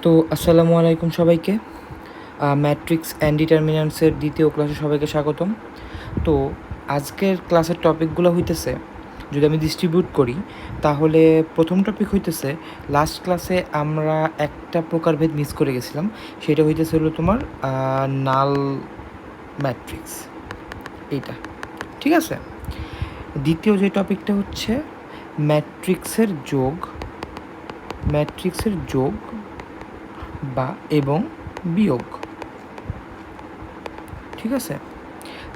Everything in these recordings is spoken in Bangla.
তো আসসালামু আলাইকুম সবাইকে। ম্যাট্রিক্স অ্যান্ড ডিটারমিন্যান্টসের দ্বিতীয় ক্লাসে সবাইকে স্বাগতম। তো আজকের ক্লাসের টপিকগুলো হইতেছে, যদি আমি ডিস্ট্রিবিউট করি তাহলে প্রথম টপিক হইতেছে, লাস্ট ক্লাসে আমরা একটা প্রকারভেদ মিস করে গেছিলাম, সেটা হইতেছে হলো তোমার নাল ম্যাট্রিক্স, এইটা ঠিক আছে। দ্বিতীয় যে টপিকটা হচ্ছে ম্যাট্রিক্সের যোগ বা এবং বিয়োগ, ঠিক আছে।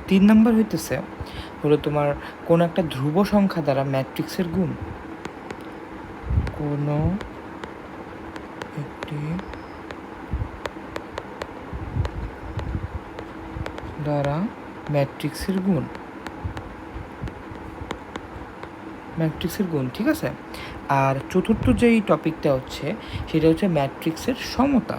3 নাম্বার হইতেছে হলো তোমার কোনো একটা ধ্রুব সংখ্যা দ্বারা ম্যাট্রিক্সের গুণ, কোনো একটি দ্বারা ম্যাট্রিক্সের গুণ, ঠিক আছে। আর চতুর্থ যেই টপিকটা হচ্ছে সেটা হচ্ছে ম্যাট্রিক্সের সমতা।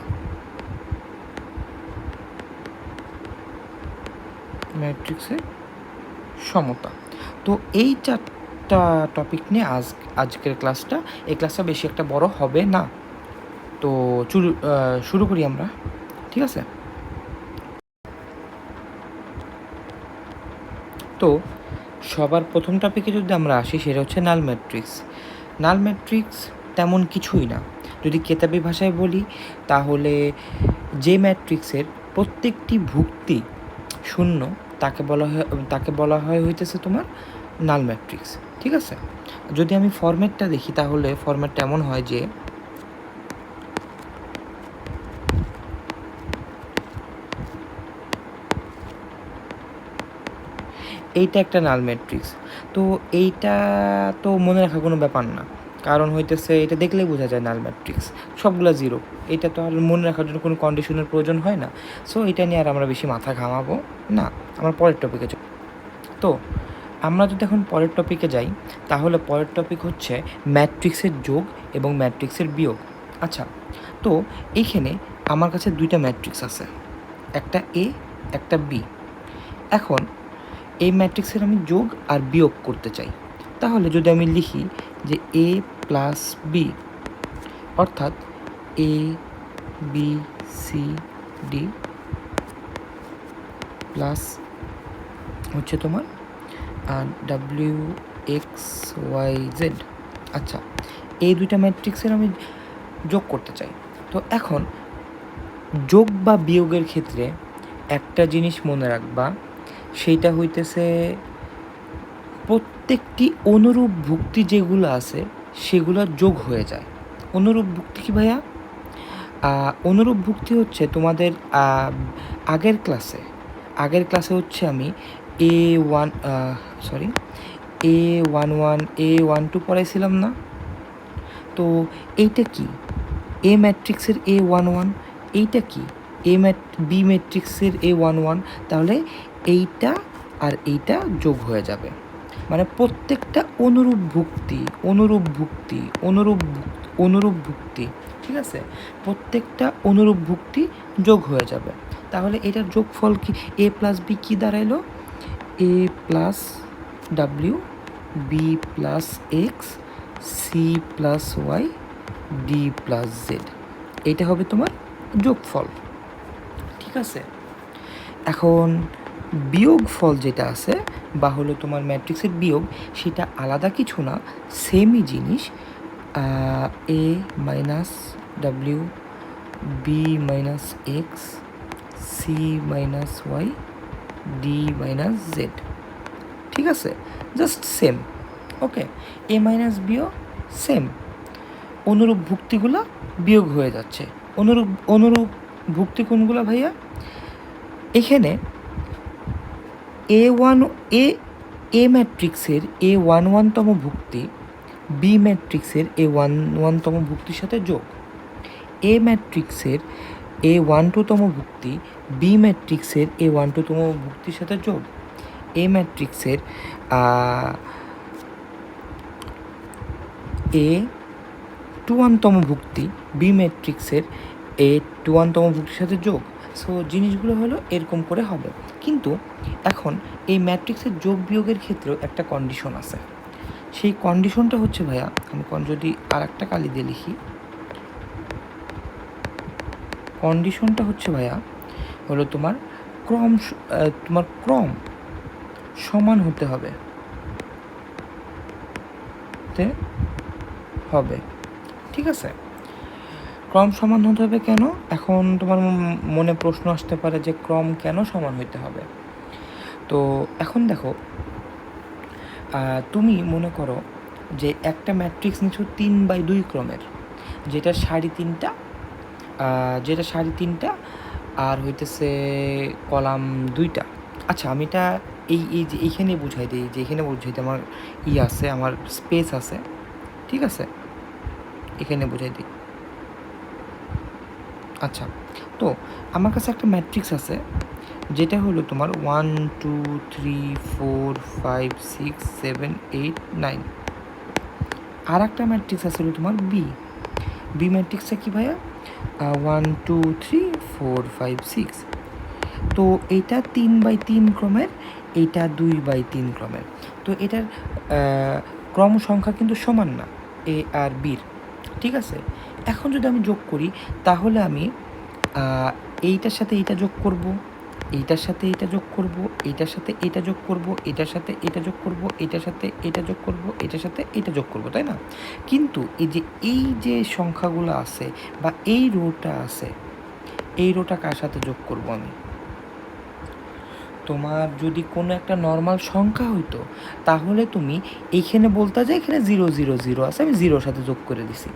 তো এই চারটা টপিক নিয়ে আজকের ক্লাসটা, এই ক্লাসটা বেশি একটা বড় হবে না। তো শুরু করি আমরা, ঠিক আছে। তো সবার প্রথম টপিকে যদি আমরা আসি, সেটা হচ্ছে নাল ম্যাট্রিক্স তেমন কিছুই না। যদি কেতাবি ভাষায় বলি তাহলে যে ম্যাট্রিক্সের প্রত্যেকটি ভুক্তি শূন্য তাকে বলা হয় হইতেছে তোমার নাল ম্যাট্রিক্স, ঠিক আছে। যদি আমি ফরম্যাটটা দেখি তাহলে ফরম্যাটটা এমন হয় যে এইটা একটা নাল ম্যাট্রিক্স। তো এইটা তো মনে রাখার কোনো ব্যাপার না, কারণ হইতেছে এটা দেখলেই বোঝা যায় নাল ম্যাট্রিক্স, সবগুলো জিরো। এটা তো আর মনে রাখার জন্য কোনো কন্ডিশনের প্রয়োজন হয় না। সো এটা নিয়ে আর আমরা বেশি মাথা ঘামাবো না, আমরা পরের টপিকে যাই। তো আমরা যদি এখন পরের টপিকে যাই তাহলে পরের টপিক হচ্ছে ম্যাট্রিক্সের যোগ এবং ম্যাট্রিক্সের বিয়োগ। আচ্ছা, তো এইখানে আমার কাছে দুইটা ম্যাট্রিক্স আছে, একটা এ একটা বি। এখন এই ম্যাট্রিক্সের আমি যোগ আর বিয়োগ করতে চাই, তাহলে যদি আমি লিখি যে এ প্লাস বি, অর্থাৎ এ বি সি ডি প্লাস হচ্ছে তোমার ডাব্লিউ এক্স ওয়াই জেড। আচ্ছা, এই দুইটা ম্যাট্রিক্সের আমি যোগ করতে চাই। তো এখন যোগ বা বিয়োগের ক্ষেত্রে একটা জিনিস মনে রাখবা, সেইটা হইতেছে প্রত্যেকটি অনুরূপ ভুক্তি যেগুলো আছে সেগুলো যোগ হয়ে যায়। অনুরূপ ভুক্তি কি ভাইয়া? অনুরূপ ভুক্তি হচ্ছে তোমাদের আগের ক্লাসে হচ্ছে আমি A11 A12 পড়াইছিলাম না? তো এইটা কি? এ ম্যাট্রিক্সের A11, এইটা কি? বি ম্যাট্রিক্সের A11। তাহলে এইটা আর এইটা যোগ হয়ে যাবে, মানে প্রত্যেকটা অনুরূপ ভুক্তি, ঠিক আছে, প্রত্যেকটা অনুরূপ ভুক্তি যোগ হয়ে যাবে। তাহলে এটার যোগফল কি? এ প্লাস বি কী দাঁড়াইলো? A plus W, B plus X, C plus Y, D plus Z. এইটা হবে তোমার যোগফল, ঠিক আছে। এখন বিয়োগ ফল যেটা আছে বা হলো তোমার ম্যাট্রিক্সের বিয়োগ, সেটা আলাদা কিছু না, সেমই জিনিস। A minus W, B minus X, C minus Y, D minus Z, ঠিক আছে, just same. Okay, A minus বিও সেম, অনুরূপ ভুক্তিগুলো বিয়োগ হয়ে যাচ্ছে। অনুরূপ ভুক্তি কোনগুলো ভাইয়া? এখানে এ ম্যাট্রিক্সের A11তম ভুক্তি বি ম্যাট্রিক্সের A11তম ভুক্তির সাথে যোগ, এ ম্যাট্রিক্সের A12তম ভুক্তি বি ম্যাট্রিক্সের A12তম ভুক্তির সাথে যোগ, এ ম্যাট্রিক্সের A21তম ভুক্তি বি ম্যাট্রিক্সের A21তম ভুক্তির সাথে যোগ। সো জিনিসগুলো হলো এরকম করে হবে। কিন্তু এখন এই ম্যাট্রিক্সের যোগ বিয়োগের ক্ষেত্রেও একটা কন্ডিশন আছে। সেই কন্ডিশনটা হচ্ছে ভাইয়া, আমি যদি আর একটা কালি দিয়ে লিখি, কন্ডিশনটা হচ্ছে ভাইয়া হলো তোমার ক্রম সমান হতে হবে ঠিক আছে। ক্রম সমান হতে হবে কেন? এখন তোমার মনে প্রশ্ন আসতে পারে যে ক্রম কেন সমান হইতে হবে। তো এখন দেখো, তুমি মনে করো যে একটা ম্যাট্রিক্স নিচ্ছ 3/2 ক্রমের, যেটা সাড়ে তিনটা আর হইতেছে কলাম 2টা। আচ্ছা, আমি এটা এই যে এইখানে বুঝাই দিই, যে এখানে বুঝাইতে আমার আছে, আমার স্পেস আছে, ঠিক আছে, এখানে বুঝাই দিই। আচ্ছা, তো আমার কাছে একটা ম্যাট্রিক্স আছে যেটা হলো তোমার 1 2 3 4 5 6 7 8 9। আর একটা ম্যাট্রিক্স আছে হলো তোমার বি ম্যাট্রিক্সটা কি ভাইয়া? 1 2 3 4 5 6। তো এইটা 3/3 ক্রমের, এইটা 2/3 ক্রমের। তো এটার ক্রম সংখ্যা কিন্তু সমান না এ আর বির, ঠিক আছে। এখন যদি আমি যোগ করি তাহলে আমি এইটার সাথে এইটা যোগ করব, এইটার সাথে এইটা যোগ করব, এইটার সাথে এটা যোগ করব, এটার সাথে এটা যোগ করব, এটার সাথে এটা যোগ করব, এটার সাথে এটা যোগ করব, তাই না? কিন্তু এই যে সংখ্যাগুলো আছে বা এই রোটা আছে, এই রোটা কার সাথে যোগ করব আমি? তোমার যদি কোনো একটা নর্মাল সংখ্যা হইতো তাহলে তুমি এইখানে বলতে যে এখানে 0 0 0 আছে, আমি 0-র সাথে যোগ করে দিছি।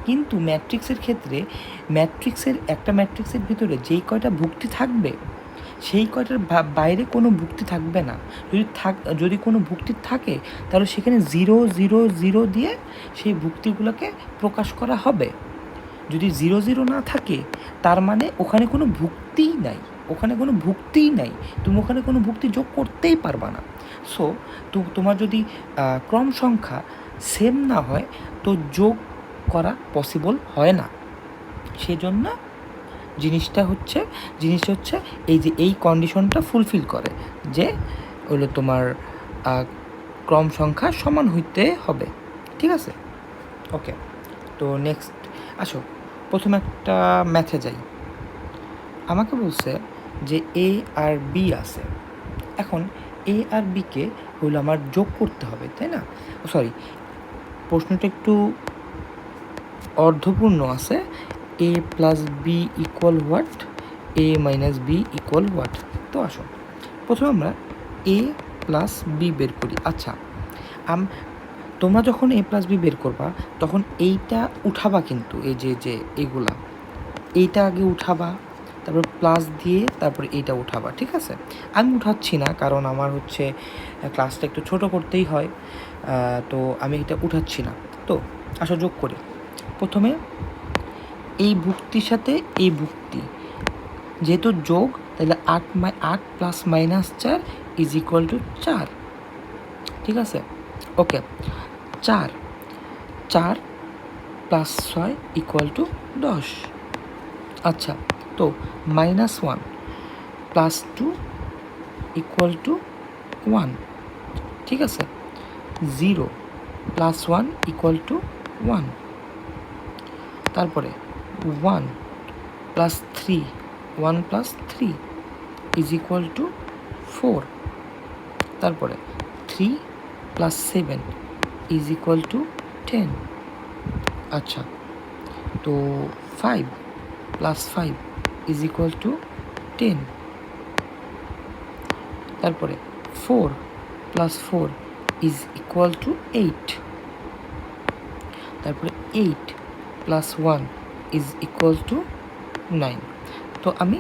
কিন্তু ম্যাট্রিক্সের ক্ষেত্রে একটা ম্যাট্রিক্সের ভিতরে যেই কয়টা ভুক্তি থাকবে সেই কয়টার বাইরে কোনো ভুক্তি থাকবে না। যদি কোনো ভুক্তি থাকে তাহলে সেখানে 0 0 0 দিয়ে সেই ভুক্তিগুলোকে প্রকাশ করা হবে। যদি 0 0 না থাকে তার মানে ওখানে কোনো ভুক্তিই নাই, তুমি ওখানে কোনো ভুক্তি যোগ করতেই পারবা না। সো তোমার যদি ক্রম সংখ্যা সেম না হয় তো যোগ করা পসিবল হয় না। সেজন্য জিনিসটা হচ্ছে এই কন্ডিশনটা ফুলফিল করে যে হলো তোমার ক্রম সংখ্যা সমান হইতে হবে, ঠিক আছে। ওকে, তো নেক্সট আসো, প্রথমে একটা ম্যাথে যাই। আমাকে বলছে যে এ আর বি আছে। এখন এ আর বিকে হলো আমার যোগ করতে হবে, তাই না? সরি, প্রশ্নটা একটু অর্ধপূর্ণ আছে। A plus B equal what, A minus B equal what. তো আসো, প্রথমে আমরা এ প্লাস বি বের করি। আচ্ছা, তোমরা যখন এ প্লাস বি বের করবা তখন এইটা উঠাবা, কিন্তু এই যে এইগুলা, এইটা আগে উঠাবা, তারপর প্লাস দিয়ে তারপর এইটা উঠাবা, ঠিক আছে। আমি উঠাচ্ছি না কারণ আমার হচ্ছে ক্লাসটা একটু ছোট করতেই হয়, তো আমি এটা উঠাচ্ছি না। তো আসো যোগ করি। প্রথমে এই ভুক্তির সাথে এই ভুক্তি, যেহেতু যোগ তাহলে 8 প্লাস -4 ইজ ইকুয়াল টু 4, ঠিক আছে। ওকে, 4 প্লাস 6 ইকুয়াল টু 10। আচ্ছা, তো -1 প্লাস 2 ইকুয়াল টু 1, ঠিক আছে। 0 প্লাস 1 ইকুয়াল টু 1, তারপরে 1 plus 3 1 plus 3 is equal to 4, তারপরে 3 প্লাস 7 ইজ ইকুয়াল টু 10। আচ্ছা, তো 5 প্লাস 5 ইজ ইকুয়াল টু 10, তারপরে 4 প্লাস 4 ইজ ইকুয়াল টু 8, তারপরে 8 প্লাস 1 ইজ ইকুয়াল টু 9। তো আমি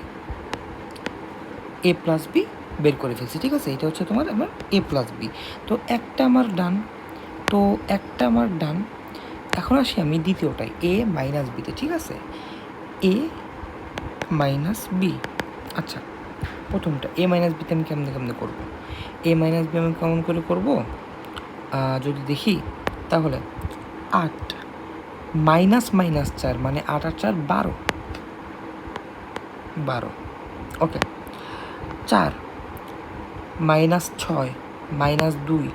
এ প্লাস বি বের করে ফেলছি, ঠিক আছে। এটা হচ্ছে তোমার আমার এ প্লাস বি। তো একটা আমার ডান। এখন আসি আমি দ্বিতীয়টাই, এ মাইনাস বিতে, ঠিক আছে। এ মাইনাস বি। আচ্ছা, প্রথমটা এ মাইনাস বিতে আমি কেমনে করবো? এ মাইনাস বি আমি কেমন করে করবো যদি দেখি, তাহলে 8 মাইনাস -4 মানে 8 আর 4 12। ওকে, 4 -6 -2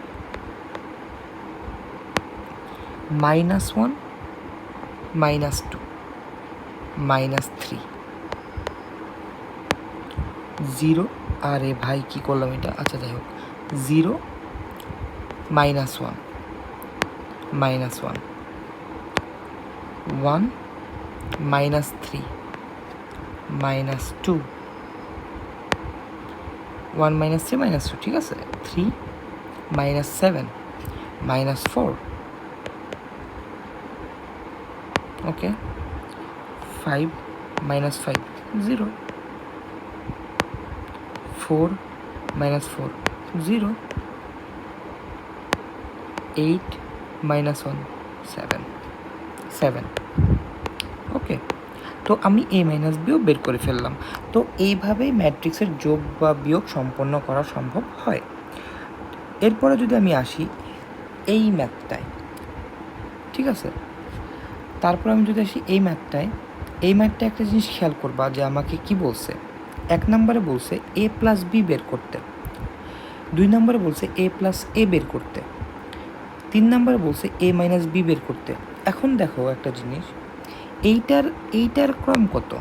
-1 -2 -3 জিরো, আরে ভাই কী করলাম এটা, আচ্ছা যাই হোক, 0 -1 -1 1 -3 -2 1 -3 -2, ঠিক আছে, 3 -7 -4, ওকে, 5 -5 0, 4 -4 0, 8 -1 7 7, ওকে। তো আমি a মাইনাস বিও বের করে ফেললাম। তো এইভাবেই ম্যাট্রিক্সের যোগ বা বিয়োগ সম্পন্ন করা সম্ভব হয়। এরপরে যদি আমি আসি এই ম্যাথটায়, ঠিক আছে, তারপর আমি যদি আসি এই ম্যাথটায় একটা জিনিস খেয়াল করবা যে আমাকে কি বলছে। 1 নম্বরে বলছে a প্লাস বি বের করতে, 2 নম্বরে বলছে a প্লাস এ বের করতে, 3 নম্বরে বলছে a মাইনাস বি বের করতে। এখন দেখো একটা জিনিস, এইটার ক্রম কত,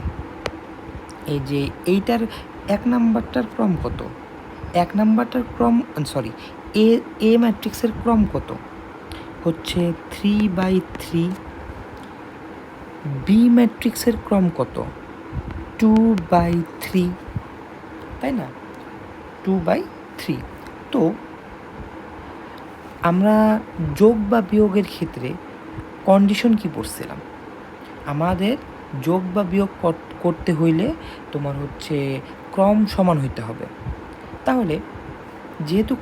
এই যে এইটার 1 নাম্বারটার ক্রম কত, 1 নাম্বারটার ক্রম সরি এ ম্যাট্রিক্সের ক্রম কত হচ্ছে 3/3, বি ম্যাট্রিক্সের ক্রম কত 2/3, তাই না, 2/3। তো আমরা যোগ বা বিয়োগের ক্ষেত্রে কন্ডিশন কি পড়ছিলাম, আমাদের যোগ বা বিয়োগ করতে হইলে তোমার হচ্ছে ক্রম সমান হইতে হবে। তাহলে যেহেতু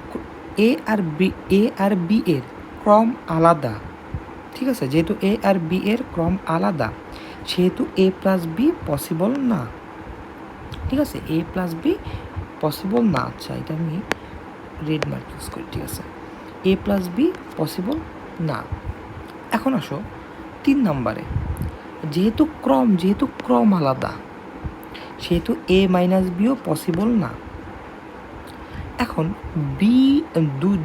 এ আর বি এর ক্রম আলাদা, ঠিক আছে, যেহেতু এ আর বি এর ক্রম আলাদা, সেহেতু এ প্লাস বি পসিবল না, ঠিক আছে, এ প্লাস বি পসিবল না। আচ্ছা এটা আমি রেড মার্ক ইউজ করি, ঠিক আছে, এ প্লাস বি পসিবল না। এখন আসো 3 নম্বরে, যেহেতু ক্রম আলাদা, সেহেতু এ মাইনাস বিও পসিবল না। এখন বি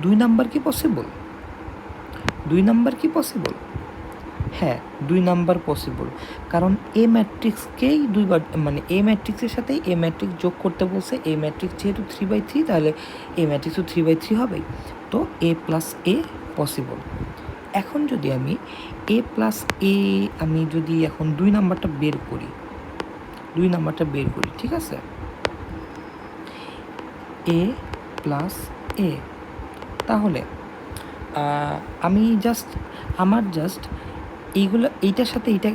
2 নাম্বার কি পসিবল, 2 নাম্বার কি পসিবল, হ্যাঁ 2 নাম্বার পসিবল, কারণ এ ম্যাট্রিক্সকেই দুইবার, মানে এ ম্যাট্রিক্সের সাথেই এ ম্যাট্রিক্স যোগ করতে বলছে। এ ম্যাট্রিক্স যেহেতু 3/3, তাহলে এ ম্যাট্রিক্সও 3/3 হবেই। তো এ প্লাস এ পসিবল। এখন যদি আমি এ প্লাস এ, আমি যদি এখন 2 নাম্বারটা বের করি, ঠিক আছে, এ প্লাস এ, তাহলে আমি আমার এইটার সাথে এইটা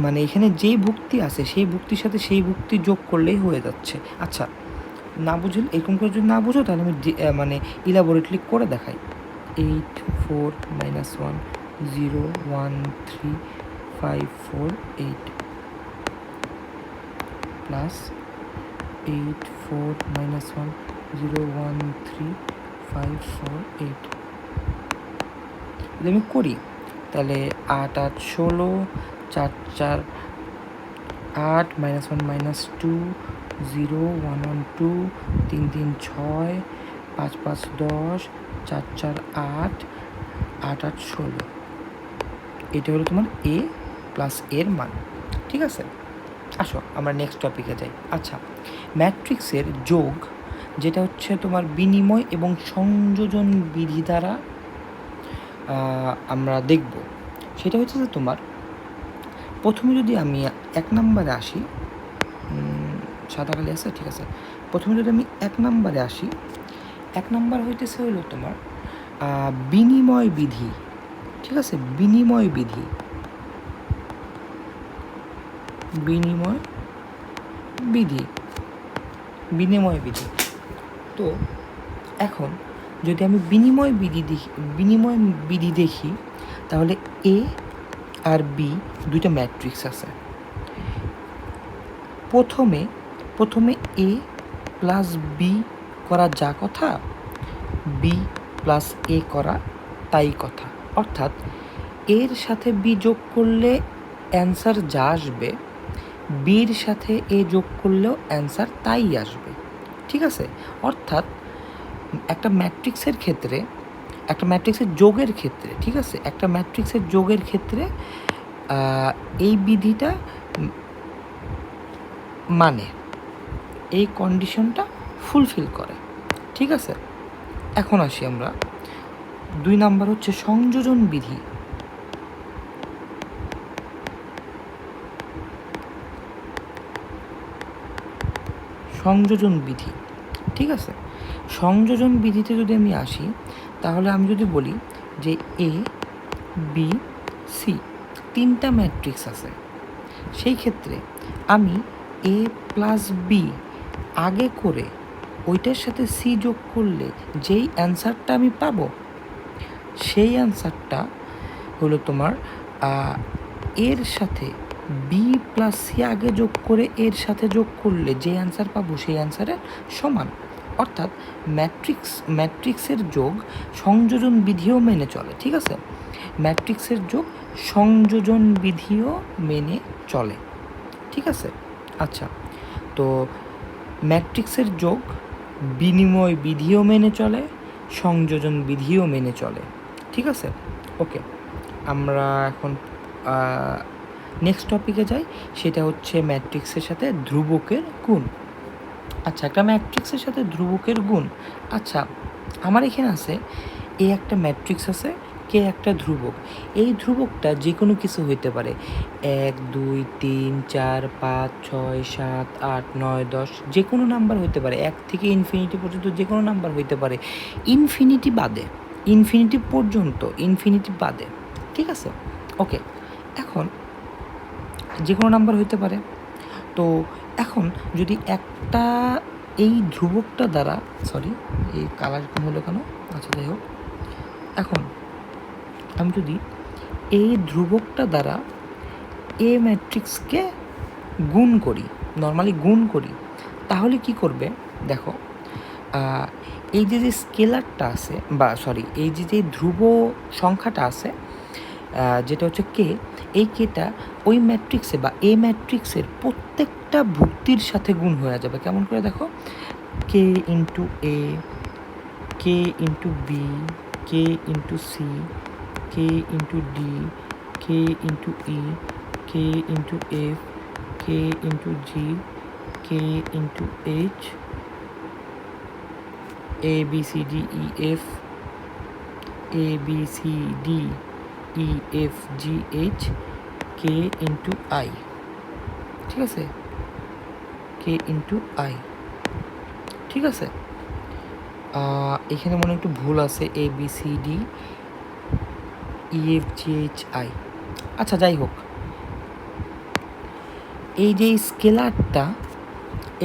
মানে এখানে যে ভুক্তি আছে সেই ভুক্তির সাথে সেই ভুক্তি যোগ করলেই হয়ে যাচ্ছে। আচ্ছা না বুঝলে, এরকম করে যদি না বুঝো তাহলে আমি ইলাবোরেটলি করে দেখাই। 8 4 -1 0 1 3 5 4 8 প্লাস 8 4 -1 0 1 3 5 4 8, যদি আমি করি তাহলে 8 8 16, 4 4 8 -1 -2 0 1 1 2 3 3 6 5 5 10 4 4 8 8 8 16, এটা হলো তোমার এ প্লাস এর মান, ঠিক আছে। আসো আমরা নেক্সট টপিকে যাই। আচ্ছা, ম্যাট্রিক্সের যোগ যেটা হচ্ছে তোমার বিনিময় এবং সংযোজন বিধি দ্বারা আমরা দেখব, সেটা হচ্ছে যে তোমার প্রথমে যদি আমি 1 নম্বরে আসি, সাদা কালি আছে, ঠিক আছে, প্রথমে যদি আমি 1 নম্বরে আসি, 1 নম্বর হইতেছে হলো তোমার বিনিময় বিধি, ঠিক আছে, বিনিময় বিধি তো এখন যদি আমি বিনিময় বিধি দেখি তাহলে এ আর বি দুইটা ম্যাট্রিক্স আছে। প্রথমে এ প্লাস বি করা যা কথা, বি প্লাস এ করা তাই কথা, অর্থাৎ এর সাথে বি যোগ করলে অ্যান্সার যা আসবে, বির সাথে এ যোগ করলেও অ্যান্সার তাই আসবে, ঠিক আছে। অর্থাৎ একটা ম্যাট্রিক্সের ক্ষেত্রে, একটা ম্যাট্রিক্সের যোগের ক্ষেত্রে, ঠিক আছে, একটা ম্যাট্রিক্সের যোগের ক্ষেত্রে এই বিধিটা মানে, এই কন্ডিশনটা ফুলফিল করে। ঠিক আছে, এখন আসি আমরা 2 নাম্বার হচ্ছে সংযোজন বিধি। সংযোজন বিধি, ঠিক আছে, সংযোজন বিধিতে যদি আমি আসি তাহলে আমি যদি বলি যে এ বি সি 3টা ম্যাট্রিক্স আছে, সেই ক্ষেত্রে আমি এ প্লাস বি আগে করে ওইটার সাথে সি যোগ করলে যেই অ্যান্সারটা আমি পাবো সেই অ্যান্সারটা হলো তোমার এর সাথে বি প্লাস সি আগে যোগ করে এর সাথে যোগ করলে যে অ্যান্সার পাবো সেই অ্যান্সারের সমান। অর্থাৎ ম্যাট্রিক্সের যোগ সংযোজন বিধিও মেনে চলে। ঠিক আছে, ম্যাট্রিক্সের যোগ সংযোজন বিধিও মেনে চলে। ঠিক আছে, আচ্ছা, তো ম্যাট্রিক্সের যোগ বিনিময় বিধিও মেনে চলে, সংযোজন বিধিও মেনে চলে। ঠিক আছে, ওকে, আমরা এখন নেক্সট টপিকে যাই, সেটা হচ্ছে ম্যাট্রিক্সের সাথে ধ্রুবকের গুণ। আচ্ছা, একটা ম্যাট্রিক্সের সাথে ধ্রুবকের গুণ। আচ্ছা, আমার এখানে আছে এ একটা ম্যাট্রিক্স আছে, কে একটা ধ্রুবক। এই ধ্রুবকটা যে কোনো কিছু হইতে পারে, 1 2 3 4 5 6 7 8 9 10, যে কোনো নাম্বার হইতে পারে, 1 থেকে ইনফিনিটি পর্যন্ত যে কোনো নাম্বার হইতে পারে, ইনফিনিটি বাদে, ইনফিনিটি পর্যন্ত, ইনফিনিটি বাদে। ঠিক আছে, ওকে, এখন যে কোনো নাম্বার হইতে পারে। তো এখন যদি একটা এই ধ্রুবকটা দ্বারা, সরি এই কালার কম হলো কেন, আচ্ছা যাই হোক, এখন আমি যদি এই ধ্রুবকটা দ্বারা এ ম্যাট্রিক্সকে গুণ করি, নর্মালি গুণ করি, তাহলে কি করবে দেখো, এই যে স্কেলারটা আছে, বা সরি এই যে ধ্রুব সংখ্যাটা আছে যেটা হচ্ছে কে, এই কেটা ওই ম্যাট্রিক্সে বা এ ম্যাট্রিক্সের প্রত্যেকটা ভুক্তির সাথে গুণ হয়ে যাবে। কেমন করে দেখো, K into A, K into B, K into C, K into D, K into E, K into F, K into G, K into H, A B C D E F, A B C D E F G H, K into I. ঠিক আছে, কে ইন্টু আই। ঠিক আছে, এখানে মনে একটু ভুল আছে, A B C D E F G H I. আচ্ছা যাই হোক, এই যে স্কেলারটা,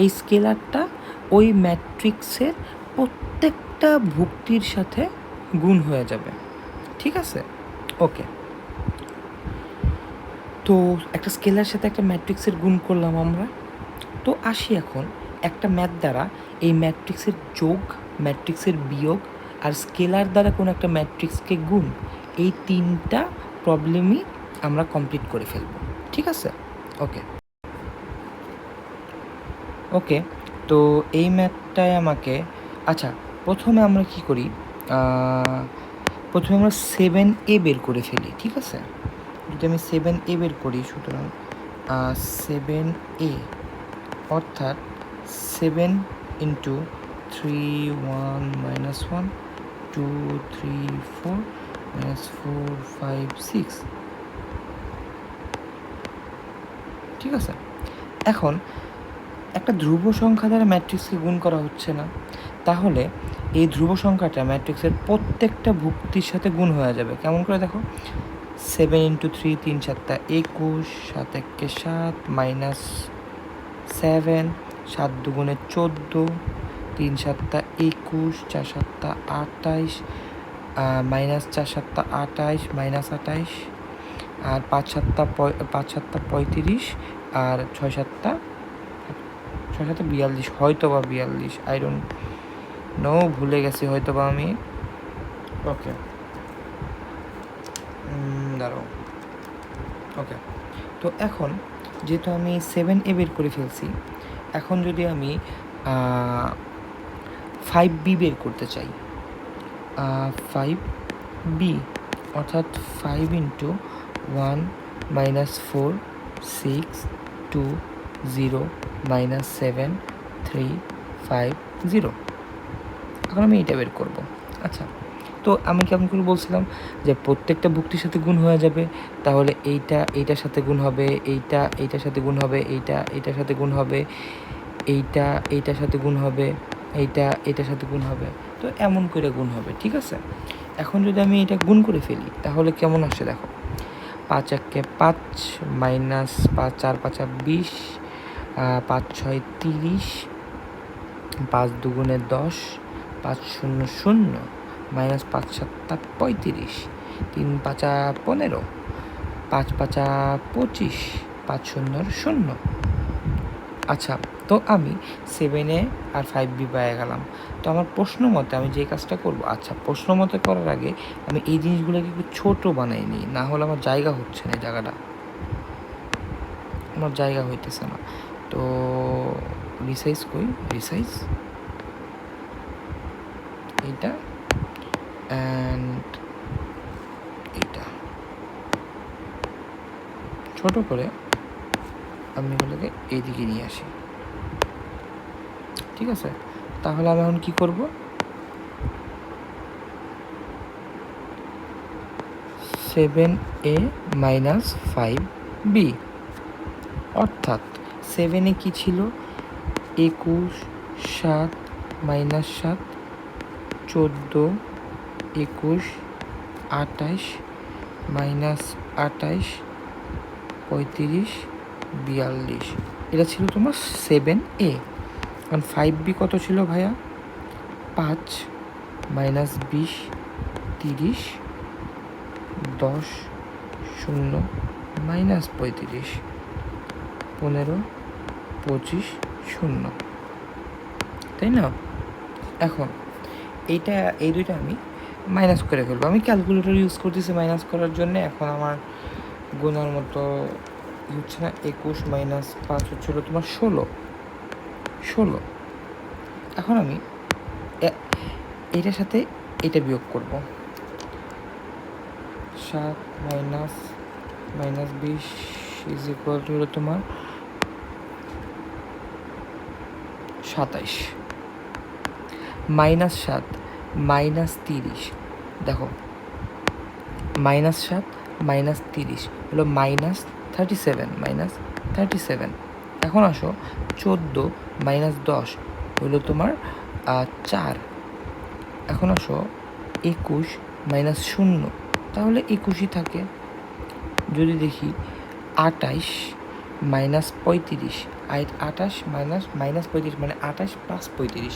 এই স্কেলারটা ওই ম্যাট্রিক্সের প্রত্যেকটা ভুক্তির সাথে গুণ হয়ে যাবে। ঠিক আছে, ওকে, তো একটা স্কেলার সাথে একটা ম্যাট্রিক্সের গুণ করলাম আমরা। তো আসি এখন একটা ম্যাথ দ্বারা এই ম্যাট্রিক্সের যোগ, ম্যাট্রিক্সের বিয়োগ আর স্কেলার দ্বারা কোনো একটা ম্যাট্রিক্সকে গুণ, এই 3টা প্রবলেমই আমরা কমপ্লিট করে ফেলব। ঠিক আছে, ওকে ওকে, তো এই ম্যাথটায় আমাকে, আচ্ছা প্রথমে আমরা কি করি, প্রথমে আমরা 7a বের করে ফেলি। ঠিক আছে, যদি আমি 7a বের করি, সুতরাং 7a অর্থাৎ 7 ইন্টু 3 1 -1 2 3 4 -4 5 6। ঠিক আছে, এখন একটা ধ্রুব সংখ্যা দ্বারা ম্যাট্রিক্সকে গুণ করা হচ্ছে না, তাহলে এই ধ্রুব সংখ্যাটা ম্যাট্রিক্সের প্রত্যেকটা ভুক্তির সাথে গুণ হয়ে যাবে। কেমন করে দেখো, 7 ইন্টু 3 3 7 21, 7 1 7 -7, 7 2 14, 3 7 21, 4 7 28, -4 7 28, -28, আর 5 7 35, আর 6 7 42, হয়তো বা 42, আই ডোন্ট নো, ভুলে গেছি হয়তো বা আমি। ওকে, দাঁড়াও, ওকে, তো এখন যেহেতু আমি 7a বের করে ফেলছি, এখন যদি আমি 5b বের করতে চাই, 5b অর্থাৎ 5 ইন্টু 1 -4 6 2 0 -7 350। এখন আমি এটা বের করব। আচ্ছা, তো আমি কেমন করে বলছিলাম যে প্রত্যেকটা ভুক্তির সাথে গুণ হয়ে যাবে, তাহলে এইটার সাথে গুণ হবে, এইটার সাথে গুণ হবে, এইটার সাথে গুণ হবে, এইটার সাথে গুণ হবে, এইটার সাথে গুণ হবে, তো এমন করে গুণ হবে। ঠিক আছে, এখন যদি আমি এটা গুণ করে ফেলি তাহলে কেমন আসে দেখো। 5 একে 5 মাইনাস 5 4 5 20, 5 6 30, 5 দুগুণে 10, 5 0 0, মাইনাস 5 7 35, 3 5 15, 5 5 25, 5 0 0। আচ্ছা, তো আমি 7A আর 5B পেয়ে গেলাম। তো আমার প্রশ্ন মতে আমি যে কাজটা করবো, আচ্ছা প্রশ্ন মতে করার আগে আমি এই জিনিসগুলোকে একটু ছোটো বানাই নিই, না হলে আমার জায়গা হচ্ছে না, জায়গাটা আমার জায়গা হইতেছে না। তো রিসাইজ কই, রিসাইজ এইটা অ্যান্ড এইটা ছোট করে আমি এগুলোকে এইদিকে নিয়ে আসি। ঠিক আছে, তাহলে আমি এখন কী করব, 7A মাইনাস 5B, অর্থাৎ 7A কী ছিল, 21 7 মাইনাস 7 14 21 28 মাইনাস 28 35 42, এটা ছিল তোমার 7A। কারণ 5B কত ছিল ভাইয়া, 5 মাইনাস 20 30 10 0 মাইনাস 35 15 25 0, তাই না? এখন এই দুইটা আমি মাইনাস করে ফেলবো। আমি ক্যালকুলেটর ইউজ করতেছি মাইনাস করার জন্য। এখন আমার গোনার মতো হচ্ছে না, 21 মাইনাস 5 হচ্ছিল তোমার 16। এখন আমি এটার সাথে এটা বিয়োগ করব, 7 মাইনাস 20 ইজ ইকুয়াল টু হলো তোমার 27, মাইনাস 7 মাইনাস 30, দেখো মাইনাস 7 মাইনাস 30 হলো মাইনাস 37। এখন আসো 14 মাইনাস 10 হলো তোমার 4। এখন আসো 21 মাইনাস 0, তাহলে 21ই থাকে। যদি দেখি 28 মাইনাস 35, 28 মাইনাস 35 মানে 28 প্লাস 35,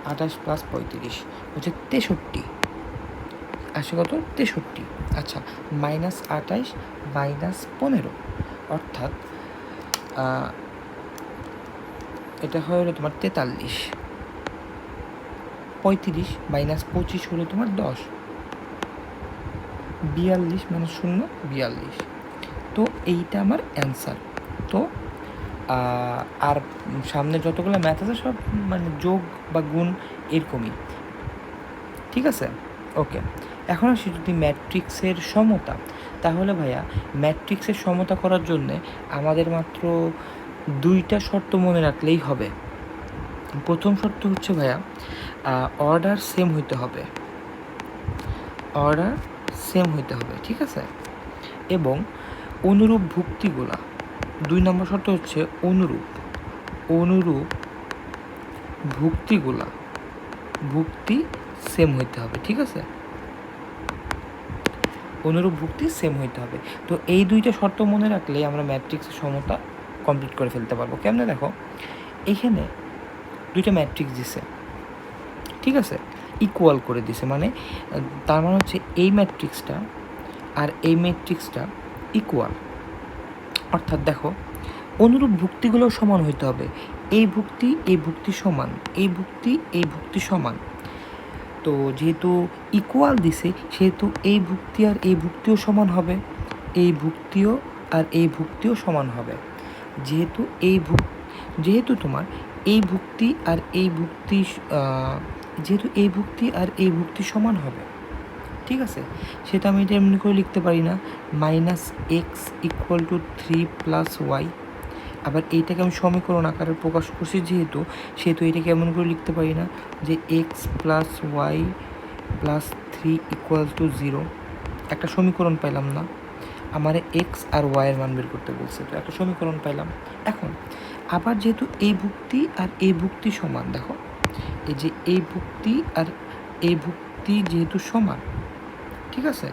28 প্লাস 35 হচ্ছে 63, আসে কত, 63। আচ্ছা, মাইনাস 28 মাইনাস 15, অর্থাৎ এটা হলো তোমার 43। 35 মাইনাস 25 হলো তোমার 10, 42 মাইনাস 0 42। তো এইটা আমার অ্যান্সার। তো আর সামনে যতগুলো ম্যাথ আছে সব মানে যোগ বা গুণ এরকমই। ঠিক আছে, ওকে। এখন আসি যদি ম্যাট্রিক্সের সমতা, তাহলে ভাইয়া ম্যাট্রিক্সের সমতা করার জন্যে আমাদের মাত্র 2টা শর্ত মনে রাখলেই হবে। প্রথম শর্ত হচ্ছে ভাইয়া অর্ডার সেম হইতে হবে, ঠিক আছে, এবং অনুরূপ ভুক্তিগুলা। 2 নম্বর শর্ত হচ্ছে অনুরূপ ভুক্তি সেম হইতে হবে। ঠিক আছে, অনুরূপ ভুক্তি সেম হইতে হবে। তো এই 2টা শর্ত মনে রাখলে আমরা ম্যাট্রিক্সের সমতা কমপ্লিট করে ফেলতে পারবো। কেমনে দেখো, এখানে 2টা ম্যাট্রিক্স দিছে, ঠিক আছে, ইকুয়াল করে দিছে, মানে তার মানে হচ্ছে এই ম্যাট্রিক্সটা আর এই ম্যাট্রিক্সটা ইকুয়াল। অর্থাৎ দেখো, অনুরূপ ভুক্তিগুলো সমান হইতে হবে। এই ভুক্তি সমান, এই ভুক্তি সমান। তো যেহেতু ইকুয়াল দিছে, সেহেতু এই ভুক্তি আর এই ভুক্তিও সমান হবে, এই ভুক্তিও আর এই ভুক্তিও সমান হবে। যেহেতু তোমার এই ভুক্তি আর এই ভুক্তি সমান হবে, ঠিক আছে, সেটা আমি এটা এমনি করে লিখতে পারি না, -x = 3 + y আবার এইটাকে আমি সমীকরণ আকারে প্রকাশ করছি সেহেতু এটাকে এমন করে লিখতে পারি না যে X plus Y plus 3 equal to 0। একটা সমীকরণ পাইলাম না, আমার এক্স আর ওয়াইয়ের মান বের করতে বলছে, তো একটা সমীকরণ পাইলাম। এখন আবার যেহেতু এই ভুক্তি আর এই ভুক্তি সমান, দেখো এই যে এই ভুক্তি আর এই ভুক্তি যেহেতু সমান, ঠিক আছে,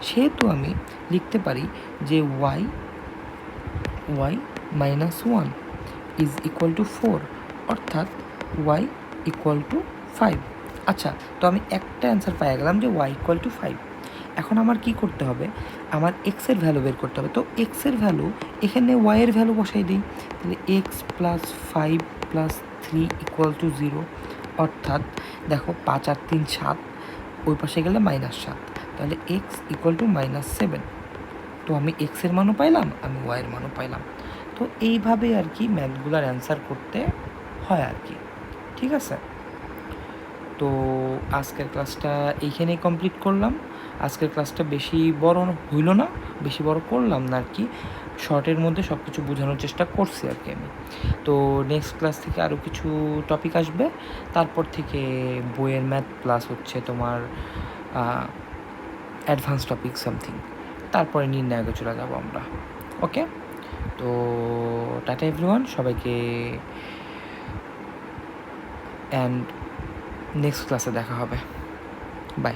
সেহেতু আমি লিখতে পারি যে Y minus 1 is equal to 4, অর্থাৎ ওয়াই ইকুয়াল টু 5। আচ্ছা, তো আমি একটা অ্যান্সার পাই গেলাম যে ওয়াই ইকুয়াল টু 5। এখন আমার কি করতে হবে, আমার এক্সের ভ্যালু বের করতে হবে। তো এক্সের ভ্যালু এখানে ওয়াইয়ের ভ্যালু বসাই দিই, তাহলে x plus 5 plus 3 equal to 0, অর্থাৎ দেখো 5 আর 3 7, ওই পাশে গেলে -7, তাহলে এক্স ইকুয়াল টু -7। তো আমি এক্সের মানও পাইলাম, আমি ওয়াইয়ের মানও পাইলাম। তো এইভাবে আর কি ম্যাথগুলার অ্যান্সার করতে হয় আর কি, ঠিক আছে। তো আজকের ক্লাসটা এইখানেই কমপ্লিট করলাম। আজকের ক্লাসটা বেশি বড় হইল না, বেশি বড় করলাম না আর কি, শর্টের মধ্যে সব কিছু বোঝানোর চেষ্টা করছি আর কি আমি। তো নেক্সট ক্লাস থেকে আরও কিছু টপিক আসবে, তারপর থেকে বইয়ের ম্যাথ প্লাস হচ্ছে তোমার অ্যাডভান্স টপিক সামথিং, তারপরে নির্ণায়কে চলে যাবো আমরা। ওকে, তো টাটা এভরিওয়ান, সবাইকে, অ্যান্ড নেক্সট ক্লাসে দেখা হবে। বাই।